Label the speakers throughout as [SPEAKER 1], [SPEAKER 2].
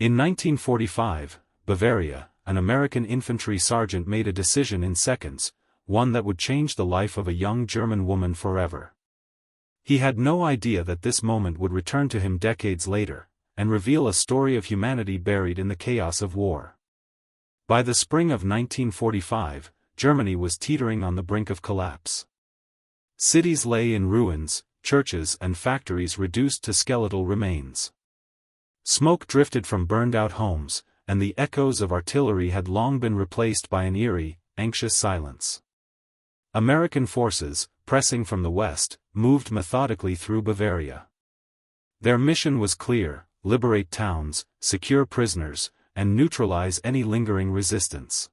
[SPEAKER 1] In 1945, Bavaria, an American infantry sergeant made a decision in seconds, one that would change the life of a young German woman forever. He had no idea that this moment would return to him decades later, and reveal a story of humanity buried in the chaos of war. By the spring of 1945, Germany was teetering on the brink of collapse. Cities lay in ruins, churches and factories reduced to skeletal remains. Smoke drifted from burned-out homes, and the echoes of artillery had long been replaced by an eerie, anxious silence. American forces, pressing from the west, moved methodically through Bavaria. Their mission was clear: liberate towns, secure prisoners, and neutralize any lingering resistance.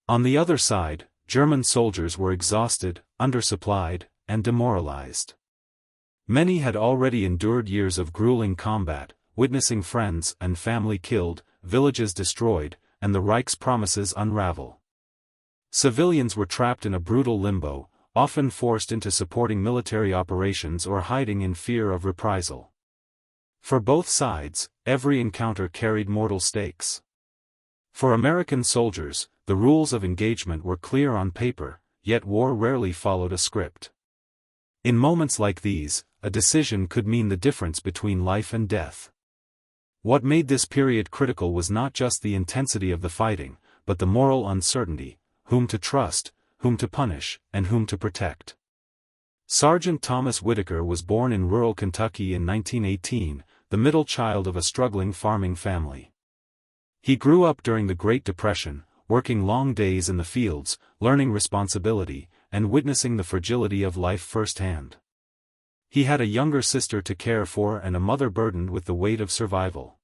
[SPEAKER 1] On the other side, German soldiers were exhausted, undersupplied, and demoralized. Many had already endured years of grueling combat, witnessing friends and family killed, villages destroyed, and the Reich's promises unravel. Civilians were trapped in a brutal limbo, often forced into supporting military operations or hiding in fear of reprisal. For both sides, every encounter carried mortal stakes. For American soldiers, the rules of engagement were clear on paper, yet war rarely followed a script. In moments like these, a decision could mean the difference between life and death. What made this period critical was not just the intensity of the fighting, but the moral uncertainty: whom to trust, whom to punish, and whom to protect. Sergeant Thomas Whitaker was born in rural Kentucky in 1918, the middle child of a struggling farming family. He grew up during the Great Depression, working long days in the fields, learning responsibility, and witnessing the fragility of life firsthand. He had a younger sister to care for and a mother burdened with the weight of survival.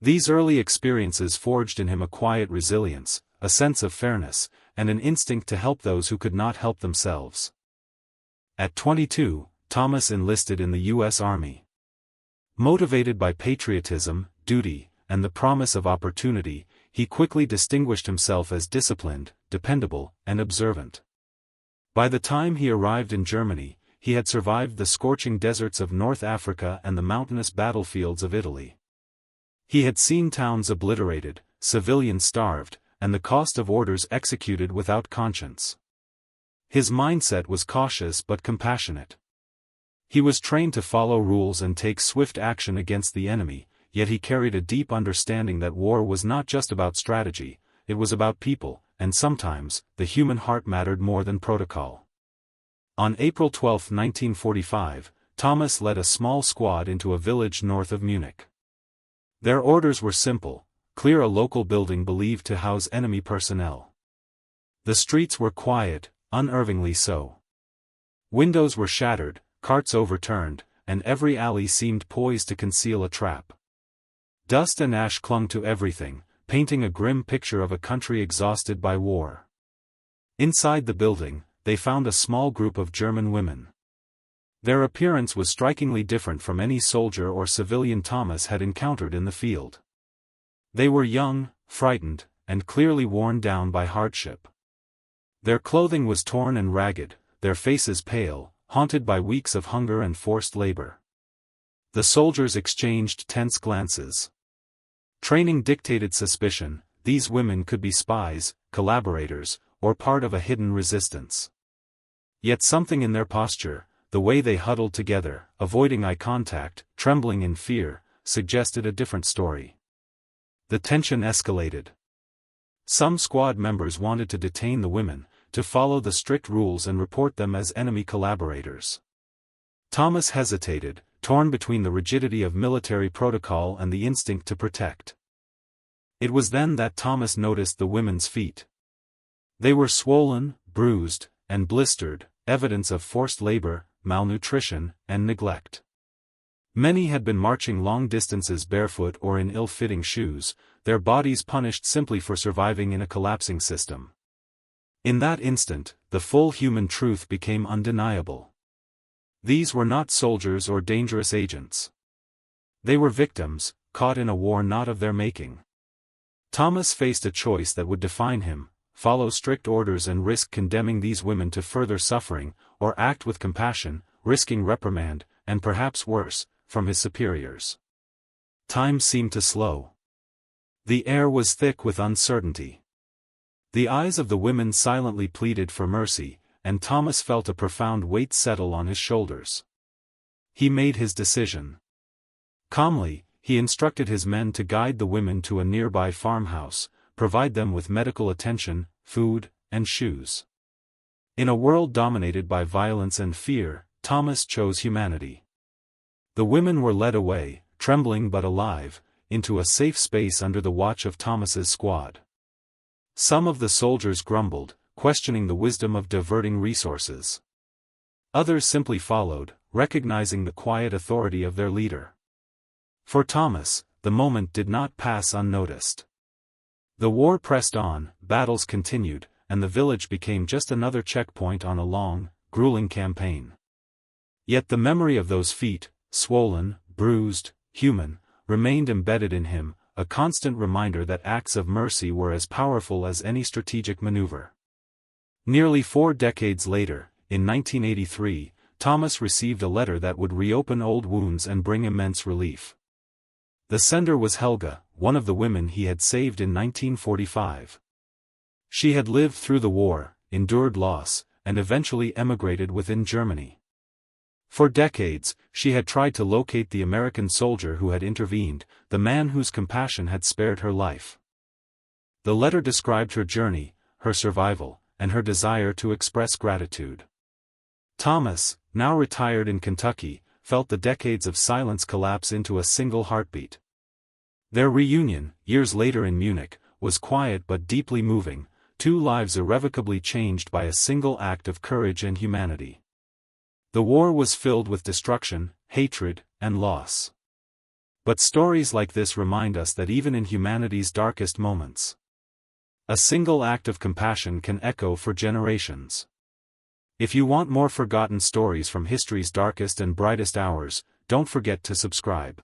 [SPEAKER 1] These early experiences forged in him a quiet resilience, a sense of fairness, and an instinct to help those who could not help themselves. At 22, Thomas enlisted in the U.S. Army. Motivated by patriotism, duty, and the promise of opportunity, he quickly distinguished himself as disciplined, dependable, and observant. By the time he arrived in Germany, he had survived the scorching deserts of North Africa and the mountainous battlefields of Italy. He had seen towns obliterated, civilians starved, and the cost of orders executed without conscience. His mindset was cautious but compassionate. He was trained to follow rules and take swift action against the enemy, yet he carried a deep understanding that war was not just about strategy, it was about people, and sometimes, the human heart mattered more than protocol. On April 12, 1945, Thomas led a small squad into a village north of Munich. Their orders were simple: clear a local building believed to house enemy personnel. The streets were quiet, unnervingly so. Windows were shattered, carts overturned, and every alley seemed poised to conceal a trap. Dust and ash clung to everything, painting a grim picture of a country exhausted by war. Inside the building, they found a small group of German women. Their appearance was strikingly different from any soldier or civilian Thomas had encountered in the field. They were young, frightened, and clearly worn down by hardship. Their clothing was torn and ragged, their faces pale, haunted by weeks of hunger and forced labor. The soldiers exchanged tense glances. Training dictated suspicion: these women could be spies, collaborators, or part of a hidden resistance. Yet something in their posture, the way they huddled together, avoiding eye contact, trembling in fear, suggested a different story. The tension escalated. Some squad members wanted to detain the women, to follow the strict rules and report them as enemy collaborators. Thomas hesitated, torn between the rigidity of military protocol and the instinct to protect. It was then that Thomas noticed the women's feet. They were swollen, bruised, and blistered, evidence of forced labor, malnutrition, and neglect. Many had been marching long distances barefoot or in ill-fitting shoes, their bodies punished simply for surviving in a collapsing system. In that instant, the full human truth became undeniable. These were not soldiers or dangerous agents. They were victims, caught in a war not of their making. Thomas faced a choice that would define him: follow strict orders and risk condemning these women to further suffering, or act with compassion, risking reprimand, and perhaps worse, from his superiors. Time seemed to slow. The air was thick with uncertainty. The eyes of the women silently pleaded for mercy, and Thomas felt a profound weight settle on his shoulders. He made his decision. Calmly, he instructed his men to guide the women to a nearby farmhouse, provide them with medical attention, food, and shoes. In a world dominated by violence and fear, Thomas chose humanity. The women were led away, trembling but alive, into a safe space under the watch of Thomas's squad. Some of the soldiers grumbled, questioning the wisdom of diverting resources. Others simply followed, recognizing the quiet authority of their leader. For Thomas, the moment did not pass unnoticed. The war pressed on, battles continued, and the village became just another checkpoint on a long, grueling campaign. Yet the memory of those feet, swollen, bruised, human, remained embedded in him, a constant reminder that acts of mercy were as powerful as any strategic maneuver. Nearly 4 decades later, in 1983, Thomas received a letter that would reopen old wounds and bring immense relief. The sender was Helga, one of the women he had saved in 1945. She had lived through the war, endured loss, and eventually emigrated within Germany. For decades, she had tried to locate the American soldier who had intervened, the man whose compassion had spared her life. The letter described her journey, her survival, and her desire to express gratitude. Thomas, now retired in Kentucky, felt the decades of silence collapse into a single heartbeat. Their reunion, years later in Munich, was quiet but deeply moving, 2 lives irrevocably changed by a single act of courage and humanity. The war was filled with destruction, hatred, and loss. But stories like this remind us that even in humanity's darkest moments, a single act of compassion can echo for generations. If you want more forgotten stories from history's darkest and brightest hours, don't forget to subscribe.